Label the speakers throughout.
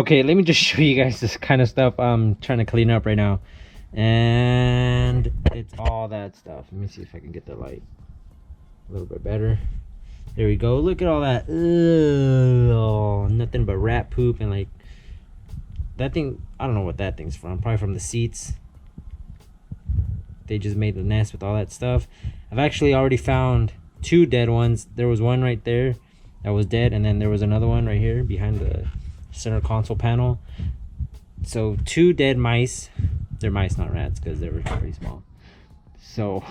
Speaker 1: Okay, let me just show you guys this kind of stuff I'm trying to clean up right now. And it's all that stuff. Let me see if I can get the light a little bit better. There we go. Look at all that. Ugh, nothing but rat poop and like that thing. I don't know what that thing's from. Probably from the seats. They just made the nest with all that stuff. I've actually already found 2 dead ones. There was one right there that was dead, and then there was another one right here behind the center console panel. So 2 dead mice. They're mice, not rats, because they were pretty small. So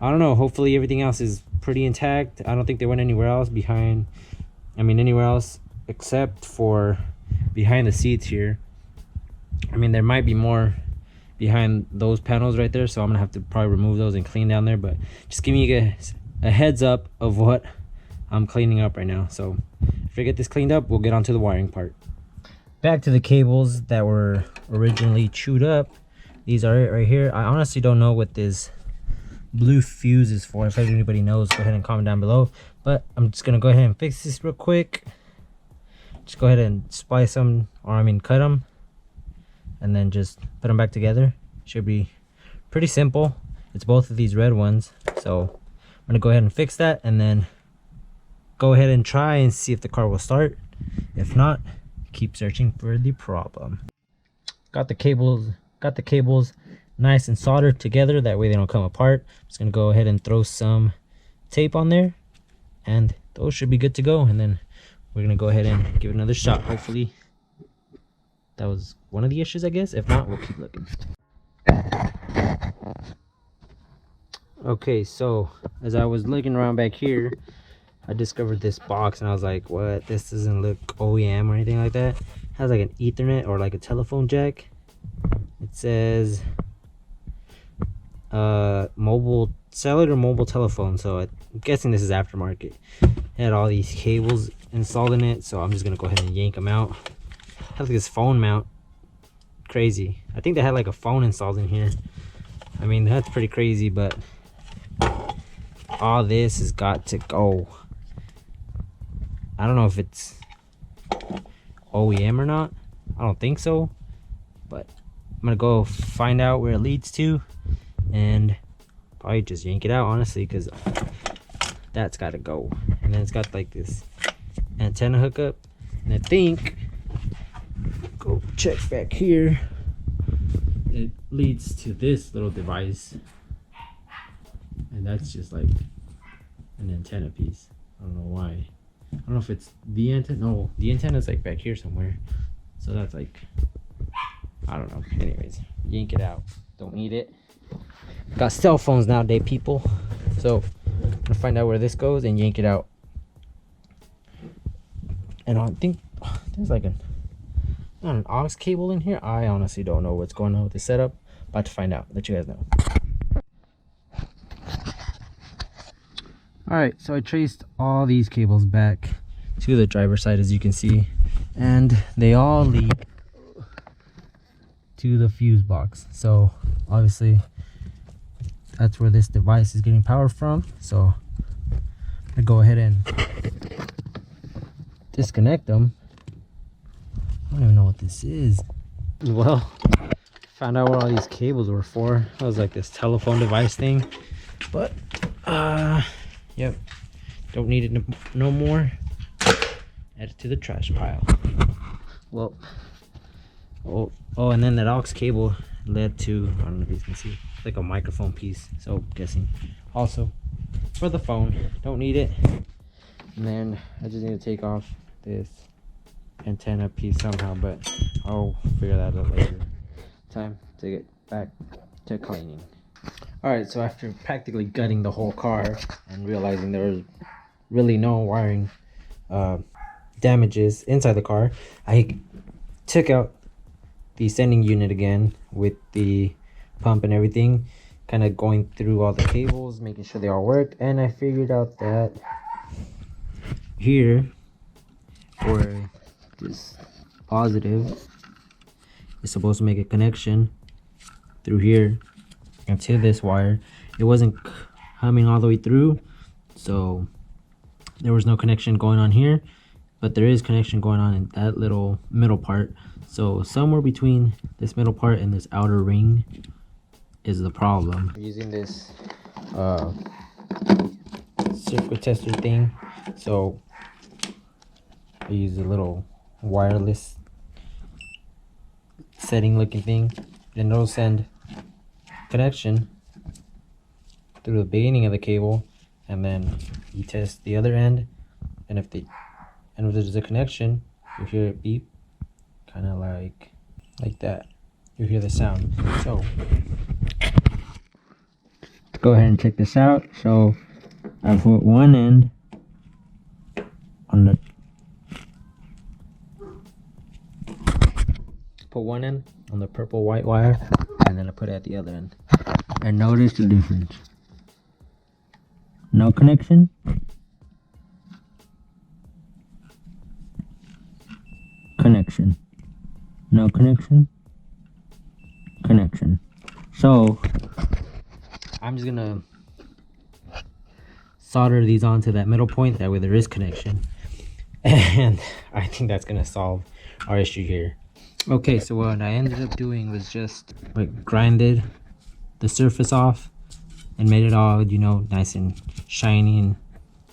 Speaker 1: I don't know. Hopefully everything else is pretty intact. I don't think they went anywhere else anywhere else except for behind the seats here. I mean, there might be more behind those panels right there, so I'm gonna have to probably remove those and clean down there. But just give me a heads up of what I'm cleaning up right now. So if I get this cleaned up, we'll get onto the wiring part. Back to the cables that were originally chewed up. These are it right here. I honestly don't know what this blue fuse is for. If anybody knows, go ahead and comment down below. But I'm just gonna go ahead and fix this real quick. Just go ahead and splice them, or I mean cut them, and then just put them back together. Should be pretty simple. It's both of these red ones, so I'm gonna go ahead and fix that, and then go ahead and try and see if the car will start. If not, keep searching for the problem. Got the cables nice and soldered together, that way they don't come apart. I'm just gonna go ahead and throw some tape on there, and those should be good to go. And then we're gonna go ahead and give it another shot. Hopefully that was one of the issues, I guess. If not, we'll keep looking. Okay, so as I was looking around back here, I discovered this box, and I was like, what? This doesn't look OEM or anything like that. It has like an Ethernet or like a telephone jack. It says mobile cellular mobile telephone, so I'm guessing this is aftermarket. It had all these cables installed in it, so I'm just gonna go ahead and yank them out. It has like this phone mount. Crazy. I think they had like a phone installed in here. I mean, that's pretty crazy, but all this has got to go. I don't know if it's OEM or not. I don't think so, but I'm gonna go find out where it leads to and probably just yank it out, honestly, because that's got to go. And then it's got like this antenna hookup, and I think, go check back here, it leads to this little device, and that's just like an antenna piece. I don't know why. I don't know if it's the antenna. No, the antenna is like back here somewhere, so that's like, I don't know. Anyways, yank it out, don't need it. Got cell phones nowadays, people, so I'm gonna find out where this goes and yank it out. And I think there's like not an aux cable in here. I honestly don't know what's going on with the setup. About to find out. Let you guys know. Alright, so I traced all these cables back to the driver's side, as you can see, and they all lead to the fuse box. So obviously that's where this device is getting power from. So I go ahead and disconnect them. I don't even know what this is. Well, found out what all these cables were for. It was like this telephone device thing, but yep, don't need it no more. Add it to the trash pile. Well, oh, and then that aux cable led to, I don't know if you can see, like a microphone piece. So I'm guessing also for the phone. Don't need it. And then I just need to take off this antenna piece somehow, but I'll figure that out later. Time to get back to cleaning. Alright, so after practically gutting the whole car and realizing there was really no wiring damages inside the car, I took out the sending unit again with the pump and everything, kind of going through all the cables, making sure they all worked, and I figured out that here, where this positive is supposed to make a connection through here and to this wire, it wasn't coming all the way through, so there was no connection going on here. but there is connection going on in that little middle part. So somewhere between this middle part and this outer ring is the problem. I'm using this circuit tester thing, so I use a little wireless setting looking thing, and it'll send connection through the beginning of the cable, and then you test the other end, and if there's a connection, you hear it beep, kind of like that. You hear the sound. So go ahead and check this out. So I put one end on the purple white wire, and then I put it at the other end, and notice the difference. No connection, connection, no connection, connection. So I'm just gonna solder these onto that middle point, that way there is connection, and I think that's gonna solve our issue here. Okay, so what I ended up doing was just like grinded the surface off and made it all, you know, nice and shiny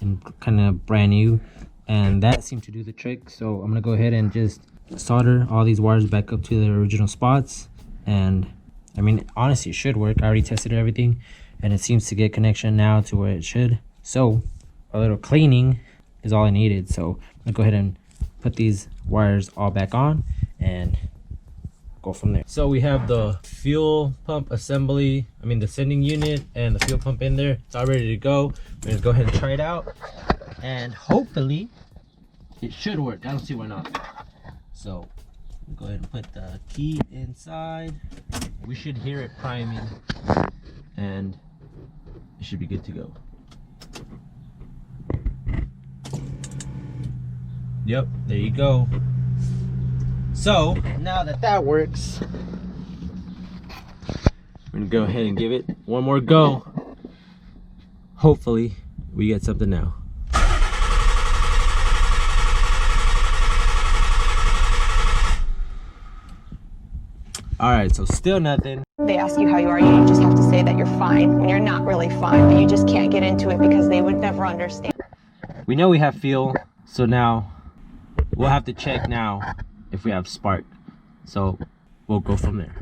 Speaker 1: and kind of brand new, and that seemed to do the trick. So I'm gonna go ahead and just solder all these wires back up to their original spots, and I mean, honestly, it should work. I already tested everything and it seems to get connection now to where it should. So a little cleaning is all I needed. So I'm gonna go ahead and put these wires all back on and go from there. So we have the fuel pump assembly, the sending unit and the fuel pump in there. It's all ready to go. We're gonna go ahead and try it out, and hopefully it should work. I don't see why not. So go ahead and put the key inside. We should hear it priming, and it should be good to go. Yep, there you go. So now that works, we're gonna go ahead and give it one more go. Hopefully we get something now. All right, so still nothing.
Speaker 2: They ask you how you are, you just have to say that you're fine when you're not really fine, but you just can't get into it because they would never understand.
Speaker 1: We know we have fuel, so now we'll have to check now if we have spark. So we'll go from there.